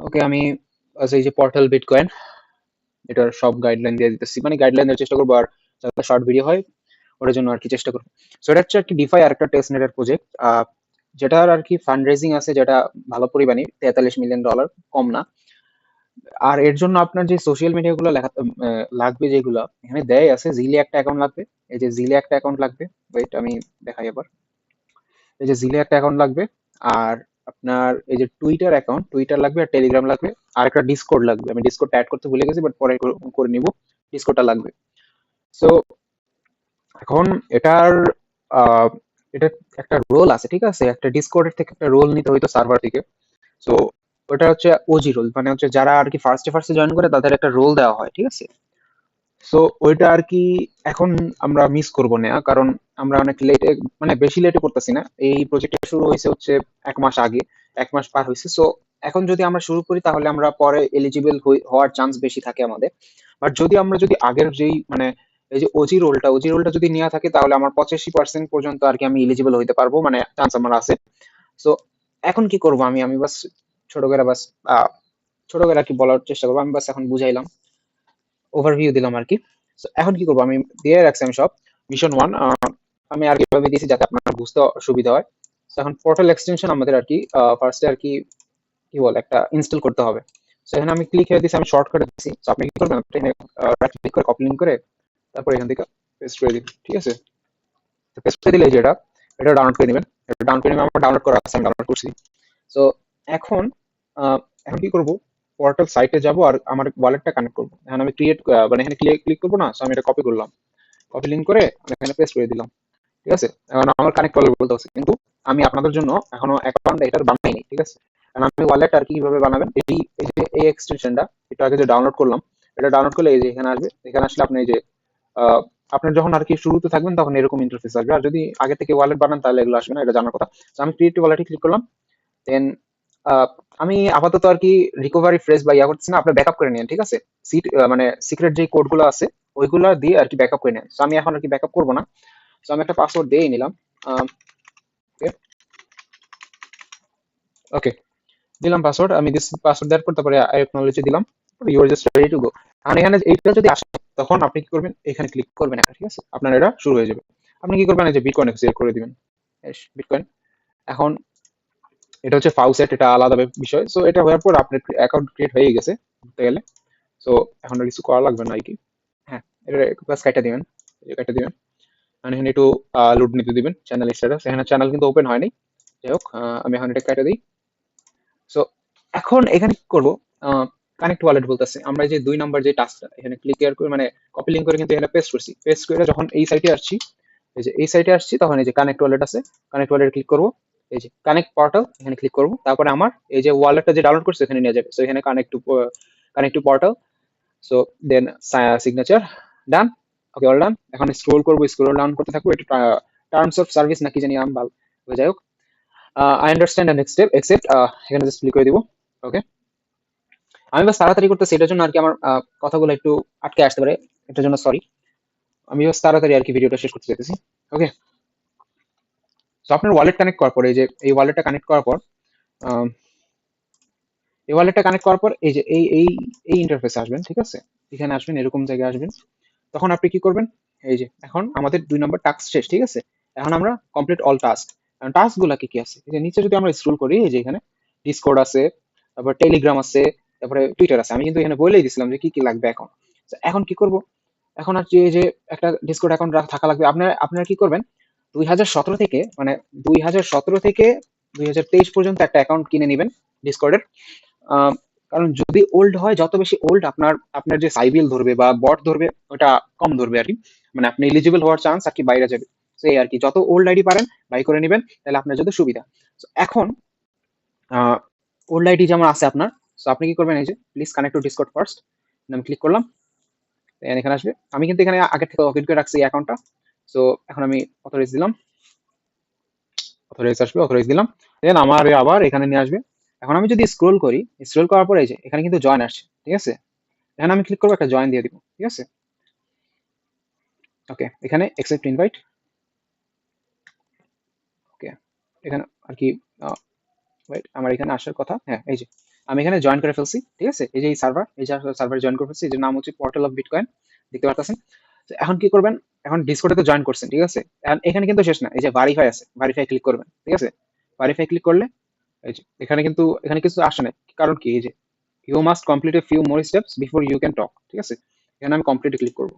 ওকে, আমি এই যে পোর্টাল বিটকয়েন এটার সব গাইডলাইন দিয়ে দিতেছি, মানে গাইডলাইন দেওয়ার চেষ্টা করবো, আর যাতে শর্ট ভিডিও হয় ওটার জন্য আর কি চেষ্টা করবো। সো এটা হচ্ছে একটি ডিফাই আর একটা টেস্টনেটের প্রজেক্ট, যেটার আর কি ফান্ড রেজিং আছে, যেটা ভালো পরিমাণে $43 মিলিয়ন, কম না। আর এর জন্য আপনার যে সোশ্যাল মিডিয়া গুলো লাগবে, যেগুলো এখানে দেয় আছে, জিলে একটা অ্যাকাউন্ট লাগবে। এই যে জিলে একটা অ্যাকাউন্ট লাগবে, ওয়েট আমি দেখাই আবার। এই যে জিলে একটা অ্যাকাউন্ট লাগবে, আর আপনার এই যে টুইটার লাগবে, আর টেলিগ্রাম লাগবে, আর একটা ডিসকর্ড লাগবে। আমি ডিসকর্ডটা অ্যাড করতে ভুলে গেছি, বাট পরে করে নিব। ডিসকর্ডটা লাগবে। সো এখন এটার আহ, এটা একটা রোল আছে, ঠিক আছে, একটা ডিসকর্ডের থেকে একটা রোল নিতে হইতো সার্ভার থেকে। সো ওটা হচ্ছে ওজি রোল, মানে হচ্ছে যারা আর কি ফার্স্টে ফার্স্টে জয়েন করে তাদের একটা রোল দেওয়া হয়, ঠিক আছে। সো ওইটা আর কি এখন আমরা মিস করব না, কারণ আমরা অনেক লেটে, মানে বেশি লেটে করতেছি না। এই প্রজেক্টটা শুরু হয়েছে হচ্ছে 1 মাস আগে, 1 মাস পার হয়েছে। সো এখন যদি আমরা শুরু করি তাহলে আমরা পরে এলিজিবল হওয়ার চান্স বেশি থাকে আমাদের। বাট যদি আগের যেই মানে এই যে ওজি রোলটা যদি নেওয়া থাকে, তাহলে আমার 85% পর্যন্ত আর কি আমি এলিজিবল হইতে পারবো, মানে চান্স আমার আছে। সো এখন কি করব, আমি বাস ছোট করে বাস আহ, ছোট করে আর কি বলার চেষ্টা করবো। আমি বাস এখন বুঝাইলাম, ওভারভিউ দিলাম আর কি। So, এখন কি করবো, আমি দিয়ে রাখছি আমি সব। মিশন 1 আমি আর কিভাবে দিয়েছি যাতে আপনার বুঝতে সুবিধা হয়। So, এখন পোর্টাল এক্সটেনশন আমাদের আর কি ফার্স্টে আর কি কি বলে একটা ইনস্টল করতে হবে। So, এখানে আমি ক্লিক করে দিয়েছি, আমি শর্ট করে দিচ্ছি। So, আপনি কি করবেন, আপনি রাইট ক্লিক করে কপি লিঙ্ক করে তারপর এখান থেকে পেস্ট করে দিন, ঠিক আছে। পেস্ট করে দিলে এই যে এটা ডাউনলোড করে নেবেন। এটা ডাউনলোড করে নেবেন, আমার ডাউনলোড করা আছে, আমি ডাউনলোড করছি। সো এখন এখন কি করব, পোর্টাল সাইটে যাব আর আমার ওয়ালেটটা কানেক্ট করব। এখন আমি মানে এখানে ক্লিক করবো না। সো আমি এটা কপি করলাম, কপি লিঙ্ক করে আমি এখানে পেস্ট করে দিলাম, ঠিক আছে। এখন আমার কানেক্ট ওয়ালেট বলতে হচ্ছে, কিন্তু আমি আপনাদের জন্য এখনো অ্যাকাউন্ট এটার বানাইনি, ঠিক আছে। কারণ আমি ওয়ালেট আর কি কিভাবে বানাবেন, এই যে এই এক্সটেনশনটা, এটা আগে যে ডাউনলোড করলাম, এটা ডাউনলোড করলে এই যে এখানে আসবে। এখানে আসলে আপনি এই যে আহ, আপনার যখন আর কি শুরুতে থাকবেন তখন এরকম ইন্টারফেস আসবে, আর যদি আগে থেকে ওয়ালেট বানান তাহলে এগুলো আসবে না, এটা জানার কথা। তো আমি ক্রিয়েট ওয়ালেটে ক্লিক করলাম। দেন আমি আপাতত আর কি রিকভারি ফ্রেজ বা ইয়া করতেছি না, আপনি ব্যাকআপ করে নেন, ঠিক আছে। মানে সিক্রেট যে কোড গুলো আছে ওইগুলো দিয়ে আর কি ব্যাকআপ করে নেন। তো আমি এখন আর কি ব্যাকআপ করবো না। তো আমি একটা পাসওয়ার্ড দিয়ে নিলাম। ওকে, দিলাম পাসওয়ার্ড। আমি দিস পাসওয়ার্ড দেওয়ার পর তারপরে আই অ্যাকনলেজ দিলাম। You are just ready to go. আর এখানে এইটা যদি আসে তখন আপনি কি করবেন, এখানে ক্লিক করবেন একটা, ঠিক আছে, আপনার এটা শুরু হয়ে যাবে। আপনি কি করবেন, এই যে বিটকয়েন সিলেক্ট করে দিবেন। বিটকয়েন। এখন এটা হচ্ছে ফাউসেট, এটা আলাদা বিষয়। সো এটা হওয়ার পর আপনার অ্যাকাউন্ট ক্রিয়েট হয়ে গেছে বলতে গেলে। সো এখন আর কিছু করা লাগবে না আর কি। হ্যাঁ, এটা বাস কাইটা দিবেন, কাইটা দিবেন। মানে এখানে একটু লোড নিতে দিবেন চ্যানেল স্ট্যাটাস। এখানে চ্যানেল কিন্তু ওপেন হয়নি। যাই হোক, আমি এখন এটা কাইটা দিই। সো এখন এখানে কি করবো, কানেক্ট ওয়ালেট বলতেছে, আমরা এই যে 2 নম্বর যে টাস্কটা এখানে ক্লিক করে মানে কপি লিঙ্ক করে কিন্তু এখানে পেস্ট করছি। পেস্ট করে যখন এই সাইটে আসছি, এই যে এই সাইটে আসছি, তখন এই যে কানেক্ট ওয়ালেট আছে, কানেক্ট ওয়ালেট ক্লিক করবো। এই যে কানেক্ট পোর্টাল এখানে ক্লিক করবো, তারপরে আমার এই যে ওয়ালেটটা যে ডাউনলোড করছে এখানে নিয়ে যাবে। সো এখানে connect to portal. So then signature done. Okay, all done. এখন স্ক্রোল করবো, স্ক্রোল ডাউন করতে থাকবো। এটা টার্মস অফ সার্ভিস নাকি জানি নাম, ভালো। যাই হোক, আই আন্ডারস্ট্যান্ড এন্ড একসেপ্ট, এখানে জাস্ট ক্লিক করে দিব। ওকে, আমি বাস তাড়াতাড়ি করতেছি, এটার জন্য আর কি আমার কথাগুলো একটু আটকে আসতে পারে, এটার জন্য সরি। আমি বাস তাড়াতাড়ি আর কি ভিডিওটা শেষ করতে চাইতেছি। ওকে, তো আপনার ওয়ালেট কানেক্ট করার পর, এই যে এই ওয়ালেটটা কানেক্ট করার পর, আম, এই ওয়ালেটটা কানেক্ট করার পর এই যে এই ইন্টারফেসে আসবেন, ঠিক আছে। এখানে আসবেন, এরকম জায়গায় আসবেন। তখন আপনি কি করবেন, এই যে এখন আমাদের 2 নম্বর টাস্ক শেষ, ঠিক আছে। এখন আমরা কমপ্লিট অল টাস্ক। টাস্ক গুলা কি কি আছে, এই যে নিচে যদি আমরা স্ক্রল করি, এই যে এখানে ডিসকর্ড আছে, তারপর টেলিগ্রাম আছে, তারপরে টুইটার আছে। আমি কিন্তু এখানে বলেই দিছিলাম যে কি কি লাগবে এখন। তো এখন কি করব, এখন আর কি এই যে একটা ডিসকর্ড অ্যাকাউন্ট থাকা লাগবে। আপনারা কি করবেন, 2017 থেকে, মানে 2017 থেকে 2023 পর্যন্ত একটা অ্যাকাউন্ট কিনে নেবেন ডিসকর্ডের। আহ, কারণ যদি ওল্ড হয়, যত বেশি ওল্ড আপনার আপনার যে সাইবিল ধরবে বা বট ধরবে, ওটা কম ধরবে আর কি। মানে আপনি এলিজিবল হওয়ার চান্স আর কি বাইরে যাবে। তো এই আর কি, যত ওল্ড আইডি পারেন বাই করে নেবেন, তাহলে আপনার যত সুবিধা। So, এখন ওল্ড আইডি যেমন আছে আপনার, সো আপনি কি করবেন, এই যে please connect to Discord first, আমি ক্লিক করলাম। Then এখানে আসবে, আমি কিন্তু এখানে আগে থেকে লগ ইন করে রাখছি এই অ্যাকাউন্টটা। সো এখন আমি অথরাইজ দিলাম, অথরাইজ আসবে, অথরাইজ দিলাম। দেন আমার আবার এখানে নিয়ে আসবে। এখন আমি যদি স্ক্রোল করি, স্ক্রোল করার পরে এই যে এখানে কিন্তু জয়েন আসছে, ঠিক আছে। এখানে আমি ক্লিক করবো, একটা জয়েন দিয়ে দিব, ঠিক আছে। ওকে, এখানে অ্যাকসেপ্ট ইনভাইট। ওকে, এখানে আর কি ওয়েট, আমার এখানে আসার কথা, হ্যাঁ এই যে আমি এখানে জয়েন করে ফেলছি, ঠিক আছে, এই যে এই সার্ভার, এই যে সার্ভারে জয়েন করে ফেলছি, এর নাম হচ্ছে পোর্টাল অফ বিটকয়েন, দেখতে পাচ্ছেন। তো এখন কি করবেন, এখন ডিসকর্ডে তো জয়েন করছেন, ঠিক আছে, এখন এখানে কিন্তু শেষ না, এই যে ভেরিফাই আছে, ভেরিফাই ক্লিক করবেন, ঠিক আছে, ভেরিফাই ক্লিক করলে এই যে এখানে কিন্তু এখানে কিছু আসে না, কারণ কি, এই যে you must complete a few more steps before you can talk, ঠিক আছে, এখানে আমি কমপ্লিটে ক্লিক করব,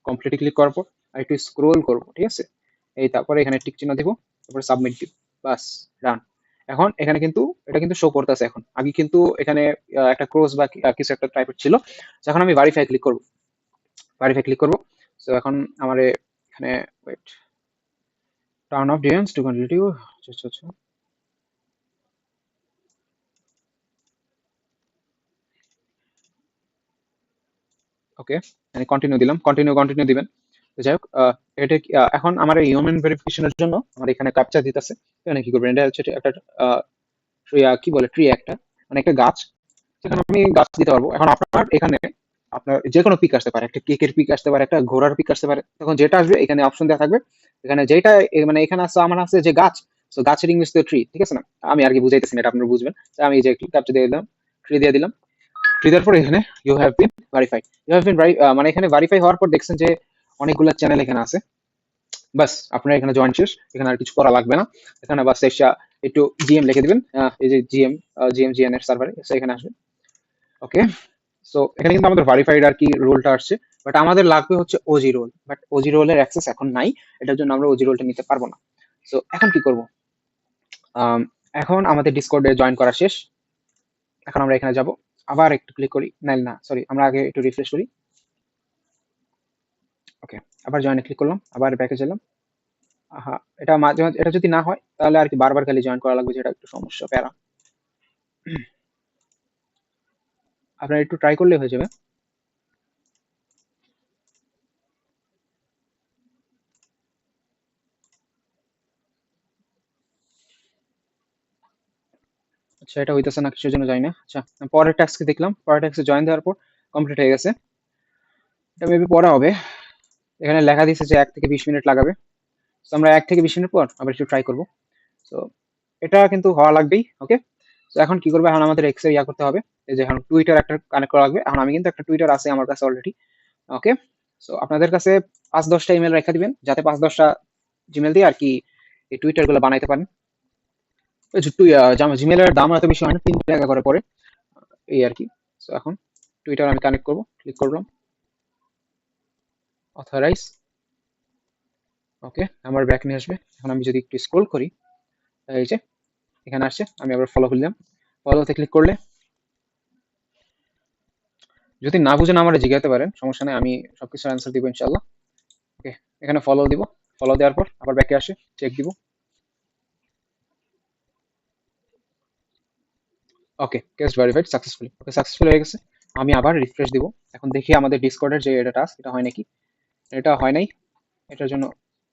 কমপ্লিটে ক্লিক করার পর আর একটু স্ক্রোল করব, ঠিক আছে, এই তারপরে এখানে টিক চিহ্ন দিব, তারপরে সাবমিট দিব, বাস, ডান। এখন এখানে কিন্তু এটা কিন্তু শো করতেছে, এখন আগে কিন্তু এখানে একটা ক্রস বা কিছু একটা টাইপের ছিল। তো এখন আমি ভেরিফাই ক্লিক করব, ভেরিফাই ক্লিক করব। তো এখন আমার এখানে wait, turn off DNS to continue, আচ্ছা আচ্ছা, ওকে, মানে কন্টিনিউ দিলাম, কন্টিনিউ কন্টিনিউ দিবেন। তো যাই হোক, এটা এখন আমার হিউম্যান ভেরিফিকেশনের জন্য আমার এখানে ক্যাপচা দিতেছে, এখানে কি করবেন, এটা হচ্ছে একটা কি বলে ট্রি, একটা মানে একটা গাছ, সেখানে আমি গাছ দিতে পারবো। এখন আপনার এখানে আপনার যে কোনো পিক আসতে পারে, একটা কেকের পিক আসতে পারে, একটা ঘোড়ার পিক আসতে পারে, তখন যেটা আসবে এখানে অপশন দেওয়া থাকবে, এখানে যেটা মানে এখানে আছে আমার আছে যে গাছ, তো গাছের ইংলিশ তো ট্রি, ঠিক আছে না, আমি আর কি বুঝাইতেছি না, এটা আপনারা বুঝবেন। তো আমি এই যে ক্যাপচা দিয়ে দিলাম, ট্রি দিয়ে দিলাম, ট্রি দেওয়ার পর এখানে you have been verified, you have been মানে এখানে ভেরিফাই হওয়ার পর দেখছেন যে অনেকগুলো চ্যানেল এখানে আছে, বাস আপনার এখানে জয়েন শেষ, এখানে আর কিছু করা লাগবে না, এখানে বাস এসে একটু জিএম লিখে দিবেন, এই যে জিএম, জিএম এর সার্ভারে এখানে আসবে, ওকে। সো এখানে কিন্তু আমাদের ভেরিফাইড আর কি রোলটা আসছে, বাট আমাদের লাগবে হচ্ছে ওজি রোল, বাট ওজি রোলের অ্যাক্সেস এখন নাই, এটার জন্য আমরা ওজি রোলটা নিতে পারবো না। সো এখন কি করব, এখন আমাদের ডিসকর্ডে জয়েন করা শেষ, এখন আমরা এখানে যাব, আবার একটু ক্লিক করি, না না সরি, আমরা আগে একটু রিফ্রেশ করি, ওকে, আবার জয়েনে ক্লিক করলাম, আবার ব্যাকে গেলাম, আহা, এটা মাঝে মাঝে এটা যদি না হয় তাহলে আর কি বারবার খালি জয়েন করা লাগবে, যেটা একটু সমস্যা প্যারা, আপনারা একটু ট্রাই করলে হয়ে যাবে। আচ্ছা, এটা হইতেছে না কিসের জন্য জানি না। আচ্ছা, পরের টাস্কে দেখলাম, পরের টাস্কে জয়েন দেওয়ার পর কমপ্লিট হয়ে গেছে, এটা মেবি পরে হবে, এখানে লেখা দিয়েছে যে 1 থেকে 20 মিনিট লাগাবে। তো আমরা 1 থেকে 20 মিনিট পর আবার একটু ট্রাই করবো। তো এটা কিন্তু হওয়া লাগবেই, ওকে। তো এখন কি করবে, এখন আমাদের এক্স এর ইয়া করতে হবে, এই যে এখন টুইটার একটা কানেক্ট করা লাগবে, এখন আমি কিন্তু একটা টুইটার আছে আমার কাছে অলরেডি, ওকে। সো আপনাদের কাছে 5-10টা ইমেল রেখে দিবেন, যাতে 5-10টা জিমেল দিয়ে আর কি এই টুইটার গুলো বানাইতে পারেন। ওই যে জিমেলের দাম এত বেশি হয় না, 3 টাকা করে পড়ে, এই আর কি। সো এখন টুইটার আমি কানেক্ট করবো, ক্লিক করলাম অথরাইজ, ওকে, আমার ব্যাক নিয়ে আসবে। এখন আমি যদি একটু স্ক্রোল করি, এই যে এখানে আসছে, আমি আবার ফলো করলাম, ফলোতে ক্লিক করলে যদি না বুঝেন আমার জিজ্ঞাসা পারেন, সমস্যা নেই, আমি সবকিছু অ্যান্সার দিব ইনশাল্লাহ, ওকে। এখানে ফলো দিব, ফলো দেওয়ার পর আবার ব্যাকে আসে, চেক দিব, ওকে, কেস ভেরিফাইড সাকসেসফুলি, ওকে, সাকসেসফুল হয়ে গেছে। আমি আবার রিফ্রেশ দিব, এখন দেখি আমাদের ডিসকর্ডের যে এটা টাস্ক, এটা হয় নাকি, এটা হয় নাই, এটার জন্য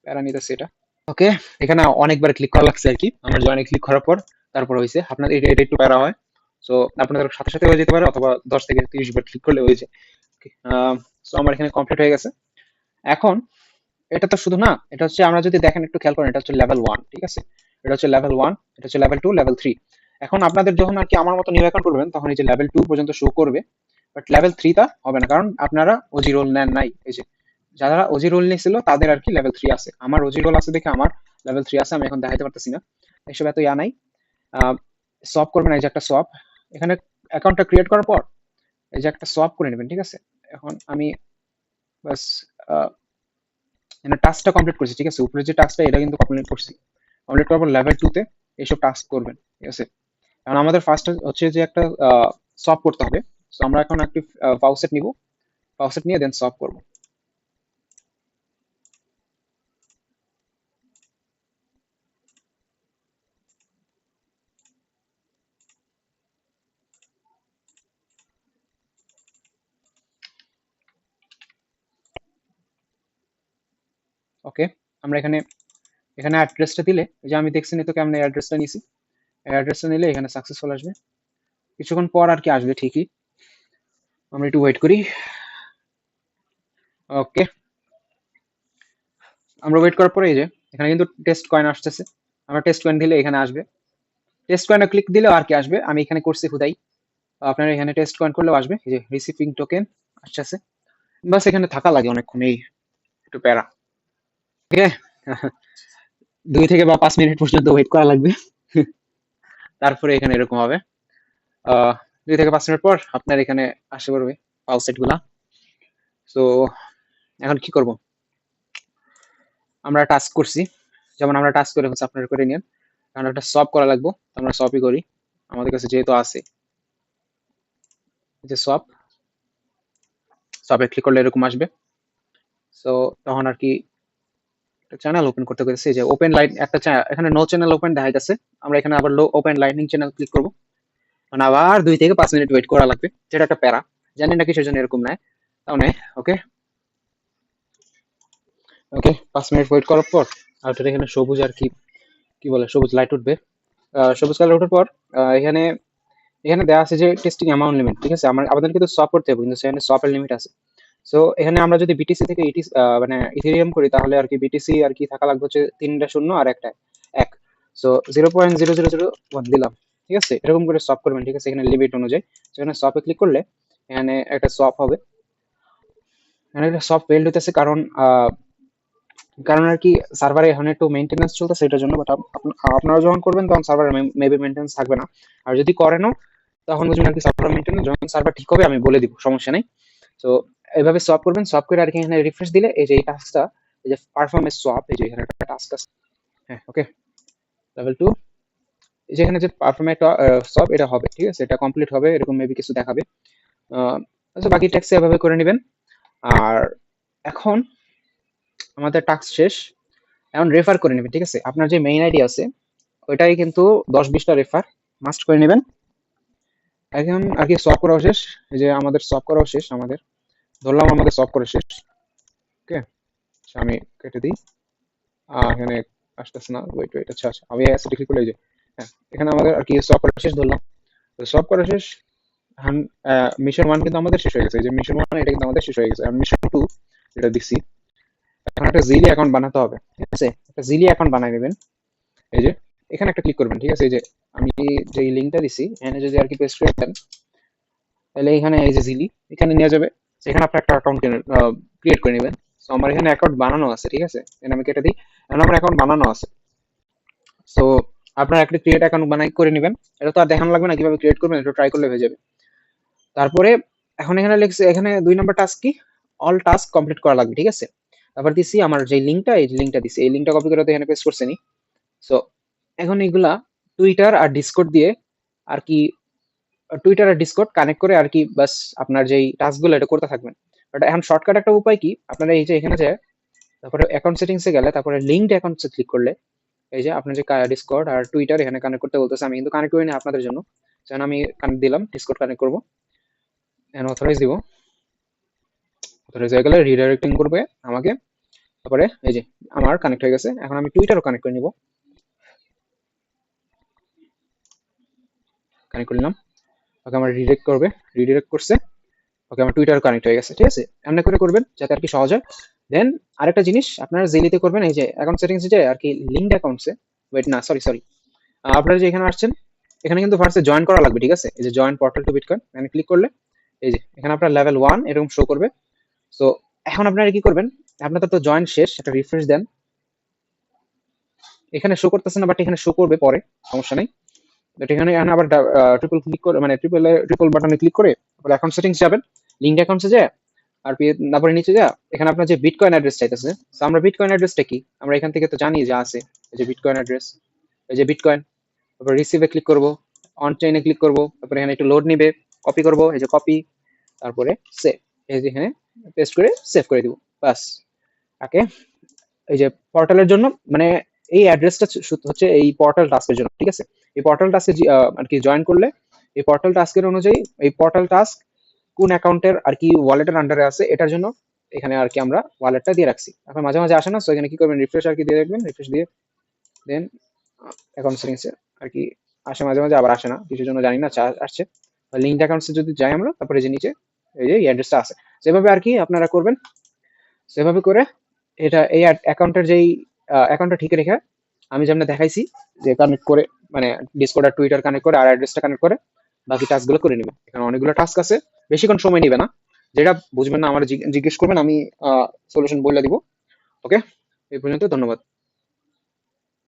প্যারা নিতেছে এটা, ওকে। এখানে অনেকবার ক্লিক করা লাগছে আর কি, আমার জয়েনে ক্লিক করার পর তারপর হয়েছে, আপনাদের এটা এটা একটু প্যারা হয়। সো আপনাদের সাথে সাথে হয়ে যেতে পারে, অথবা 10 থেকে 30 বার ক্লিক করলে হয়ে যায়। সো আমার এখানে কমপ্লিট হয়ে গেছে। এখন এটা তো শুধু না, এটা হচ্ছে আমরা যদি দেখেন একটু খেয়াল করেন, এটা হচ্ছে লেভেল 1, ঠিক আছে, এটা হচ্ছে লেভেল 1, এটা হচ্ছে লেভেল 2, লেভেল 3। এখন আপনাদের যখন আর কি আমার মতো নিউ অ্যাকাউন্ট করবেন, তখন এই যে লেভেল 2 পর্যন্ত শো করবে, বাট লেভেল 3 টা হবে না, কারণ আপনারা ওজি রোল নেন নাই, এই যে যারা ওজি রোল নিয়েছিল তাদের আর কি লেভেল 3 আছে, আমার ওজি রোল আছে দেখে আমার লেভেল 3 আছে, আমি এখন দেখাইতে পারতেছি না, এসব এত ইয়া নাই। সোয়াপ করবেন, এই যে একটা সোয়াপ, এখানে অ্যাকাউন্টটা ক্রিয়েট করার পর এই যে একটা সোয়াপ করে নেবেন, ঠিক আছে। এখন আমি বাস মানে টাস্কটা কমপ্লিট করছি, ঠিক আছে, উপরে যে টাস্কটা এটা কিন্তু কমপ্লিট করছি, কমপ্লিট করার পর লেভেল 2 তে এইসব টাস্ক করবেন, ঠিক আছে। এখন আমাদের ফার্স্ট হচ্ছে যে একটা সলভ করতে হবে। সো আমরা এখন একটি পাউসেট নিব, পাউসেট নিয়ে দেন সলভ করব, ওকে। আমরা এখানে এখানে অ্যাড্রেসটা দিলে, এই যে আমি দেখছি তো কেমন অ্যাড্রেসটা নিছি, এই অ্যাড্রেসটা নিলে এখানে সাকসেসফুল আসবে, কিছুক্ষণ পর আর কি আসবে ঠিকই, আমরা একটু ওয়েট করি, ওকে। আমরা ওয়েট করার পরে এই যে এখানে কিন্তু টেস্ট কয়েন আসতেছে, আমরা টেস্ট কয়েন দিলে এখানে আসবে, টেস্ট কয়েনে ক্লিক দিলেও আর কি আসবে, আমি এখানে করছি খুদাই। আপনারা এখানে টেস্ট কয়েন করলেও আসবে, এই যে রিসিভিং টোকেন আসছে। বাস এখানে থাকা লাগে অনেকক্ষণ, এই একটু প্যারা। ঠিক আছে, 2 থেকে 5 মিনিট পর্যন্ত ওয়েট করা লাগবে। তারপরে এখানে এরকম হবে। 2 থেকে 5 মিনিট পর আপনার এখানে আসতে পারবে পাল সেট গুলা। তো এখন কি করব, আমরা টাস্ক করছি, যেমন আমরা টাস্ক করে হচ্ছে আপনারা করে নিন, কারণ একটা সব করা লাগবে, আমরা সবই করি, আমাদের কাছে যেহেতু আছে। যে সব সবে ক্লিক করলে এরকম আসবে। সো তখন আর কি চ্যানেল ওপেন করতে গেছে, যে ওপেন লাইন একটা এখানে নো চ্যানেল ওপেন দেখাইতেছে, আমরা এখানে আবার লো ওপেন লাইনিং চ্যানেল ক্লিক করব, মানে আবার 2 থেকে 5 মিনিট ওয়েট করা লাগবে, যেটা একটা প্যারা, জানি না কিসের জন্য এরকম নেয়, তাহলে ওকে। ওকে 5 মিনিট ওয়েট করার পর আপনার এখানে সবুজ আর কি কি বলে সবুজ লাইট উঠবে। সবুজ কালার ওঠার পর এখানে এখানে দেওয়া আছে যে টেস্টিং অ্যামাউন্ট লিমিট, ঠিক আছে, আমাদের কিন্তু সব করতে হবে, কিন্তু সেখানে সপের লিমিট আছে। সো এখানে আমরা যদি বিটিসি থেকে মানে ইথেরিয়াম করি, তাহলে আর কি বিটিসি আর কি থাকা লাগবে হচ্ছে 3টা শূন্য আর একটা এক। সো 0.0001 দিলাম, ঠিক আছে, এরকম করে সপ করবেন, ঠিক আছে, এখানে লিমিট অনুযায়ী। সেখানে সপে ক্লিক করলে এখানে একটা সপ হবে, এখানে একটা সপ ফেল্ড হইতেছে, কারণ আর কি সার্ভারে এখন একটু মেইনটেনেন্স চলতেছে এটার জন্য, বাট আপনারা যখন করবেন তখন সার্ভারে মেবি মেইনটেনেন্স থাকবে না, আর যদি করেনও তখন বুঝবেন আর কি সার্ভার মেইনটেনেন্স, যখন সার্ভার ঠিক হবে আমি বলে দিব, সমস্যা নেই। তো এইভাবে সোয়াপ করবেন, সোয়াপ করে আর কি এখানে রিফ্রেশ দিলে এই যে এই টাস্কটা, এই যে পারফরমেন্স সোয়াপ, এই যে এখানে একটা টাস্ক আছে। হ্যাঁ ওকে, লেভেল 2, যেখানে যে পারফরমেন্স সোয়াপ এটা হবে, ঠিক আছে, এটা কমপ্লিট হবে, এরকম মেবি কিছু দেখাবে। আচ্ছা বাকি ট্যাক্স এভাবে করে নেবেন। আর এখন আমাদের টাস্ক শেষ, এখন রেফার করে নেবেন, ঠিক আছে, আপনার যে মেইন আইডি আছে ওইটাই কিন্তু 10-20টা রেফার মাস্ট করে নেবেন। এখন আর কি সলভ করাও শেষ, এই যে আমাদের সলভ করাও শেষ, আমাদের ধরলাম আমাদের সলভ করা শেষ। ওকে, আমি কেটে দিই, এখানে আসতেছে না, ওয়েট ওয়েট, আচ্ছা আচ্ছা আমি অ্যাসিড ক্লিক করলে এই যে হ্যাঁ, এখানে আমাদের আর কি সলভ করা শেষ ধরলাম। তো সলভ করা শেষ, এখন মিশন 1 কিন্তু আমাদের শেষ হয়ে গেছে, এই যে মিশন 1 এটা কিন্তু আমাদের শেষ হয়ে গেছে, আর মিশন 2 যেটা দিচ্ছি, এখন একটা জিলি অ্যাকাউন্ট বানাতে হবে, ঠিক আছে, একটা জিলি অ্যাকাউন্ট বানাই নেবেন। এই যে এখানে একটা ক্লিক করবেন, ঠিক আছে, এই যে আমি যে লিঙ্কটা দিছি এখানে যদি আর কি পেস্ট করে দেন, তাহলে এখানে এই যে জিলি এখানে নিয়ে যাবে, সেখানে আপনি একটা অ্যাকাউন্ট ক্রিয়েট করে নেবেন। তো আমার এখানে অ্যাকাউন্ট বানানো আছে, ঠিক আছে, এখানে আমি কেটে দিই, এখন আমার অ্যাকাউন্ট বানানো আছে। সো আপনার একটা ক্রিয়েট অ্যাকাউন্ট বানাই করে নেবেন, এটা তো আর দেখানো লাগবে না কিভাবে ক্রিয়েট করবেন, এটা ট্রাই করলে হয়ে যাবে। তারপরে এখন এখানে লিখছে, এখানে 2 নম্বর টাস্ক কি, অল টাস্ক কমপ্লিট করা লাগবে, ঠিক আছে। তারপর দিছি আমার যে লিঙ্কটা, এই লিঙ্কটা দিছি, এই লিঙ্কটা কপি করে তো এখানে পেস্ট করছে নি। সো এখন এগুলা টুইটার আর ডিসকর্ড দিয়ে আর কি, টুইটার আর ডিসকর্ড কানেক্ট করে আর কি বাস আপনার যেই টাস্কগুলো এটা করতে থাকবেন। বাট এখন শর্টকাট একটা উপায় কি, আপনারা এই যে এখানে যে তারপরে অ্যাকাউন্ট সেটিংসে গেলে তারপরে লিঙ্কড অ্যাকাউন্টসে ক্লিক করলে এই যে আপনার যে ডিসকর্ড আর টুইটার এখানে কানেক্ট করতে বলতেছে, আমি কিন্তু কানেক্ট করিনি আপনাদের জন্য, যেন আমি কানেক্ট দিলাম, ডিসকর্ড কানেক্ট করবো, এখানে অথরাইজ দিব, অথরাইজ হয়ে গেলে রিডাইরেক্টিং করবে আমাকে। তারপরে এই যে আমার কানেক্ট হয়ে গেছে, এখন আমি টুইটারও কানেক্ট করে নিব, কানেক্ট করে নিলাম, ওকে আমার রিডাইরেক্ট করবে, রিডাইরেক্ট করছে, ওকে আমার টুইটার কানেক্ট হয়ে গেছে, ঠিক আছে, এমনি করে করবেন যাতে আর কি সহজ হয়। দেন আরেকটা জিনিস আপনারা জেলিতে করবেন, এই যে অ্যাকাউন্ট সেটিংস যে আর কি লিঙ্কড অ্যাকাউন্টসে, ওয়েট না সরি সরি, আপনারা যে এখানে আসছেন এখানে কিন্তু ফার্স্টে জয়েন করা লাগবে, ঠিক আছে, এই যে জয়েন পোর্টাল টু বিটকয়েন এখানে ক্লিক করলে এই যে এখানে আপনার লেভেল 1 এরকম শো করবে। সো এখন আপনারা কি করবেন, আপনাদের তো জয়েন শেষ, একটা রিফ্রেশ দেন, এখানে শো করতেছে না বাট এখানে শো করবে পরে, সমস্যা নেই। বাট এখানে এখানে আবার ট্রিপল ক্লিক করে মানে ট্রিপল বাটনে ক্লিক করে তারপর অ্যাকাউন্ট সেটিংস যাবেন, লিঙ্কড অ্যাকাউন্টসে যায়, আর তারপরে নিচে যা এখানে আপনার যে বিটকয়েন অ্যাড্রেস চাইতেছে, তো আমরা বিটকয়েন অ্যাড্রেসটা কি আমরা এখান থেকে তো জানি যে আছে, এই যে বিটকয়েন অ্যাড্রেস, এই যে বিটকয়েন, তারপর রিসিভে ক্লিক করব, অন চেইনে ক্লিক করব, তারপরে এখানে একটু লোড নিবে, কপি করব, এই যে কপি, তারপরে সেভ, এই যে এখানে পেস্ট করে সেভ করে দিব, বাস। ওকে, এই যে পোর্টালের জন্য মানে এই অ্যাড্রেসটা হচ্ছে এই পোর্টাল টাস্কের জন্য, ঠিক আছে, এই পোর্টাল টাস্কে আর কি জয়েন করলে এই পোর্টাল টাস্কের অনুযায়ী এই পোর্টাল টাস্ক কোন অ্যাকাউন্টের আর কি ওয়ালেটের আন্ডারে আছে এটার জন্য এখানে আর কি আমরা ওয়ালেটটা দিয়ে রাখছি, এখন মাঝে মাঝে আসে না, সো এখানে কি করবেন রিফ্রেশ আর কি দিয়ে রাখবেন, রিফ্রেশ দিয়ে দেন অ্যাকাউন্ট সেটিংসে আর কি আসে মাঝে মাঝে, আবার আসে না কিছুর জন্য জানি না, আসছে লিঙ্কড অ্যাকাউন্টসে যদি যাই আমরা, তারপরে যে নিচে এই যে অ্যাড্রেসটা আছে, সেভাবে আর কি আপনারা করবেন, সেভাবে করে এটা এই অ্যাকাউন্টের যেই অ্যাকাউন্টটা ঠিক রেখে আমি যেমন দেখাইছি যে কানেক্ট করে, মানে ডিসকর্ড আর টুইটার কানেক্ট করে আর অ্যাড্রেসটা কানেক্ট করে বাকি টাস্কগুলো করে নেবেন। এখানে অনেকগুলো টাস্ক আছে, বেশিক্ষণ সময় নেবে না। যেটা বুঝবেন না আমার জিজ্ঞেস করবেন, আমি সলিউশন বলে দিব। ওকে, এই পর্যন্ত, ধন্যবাদ।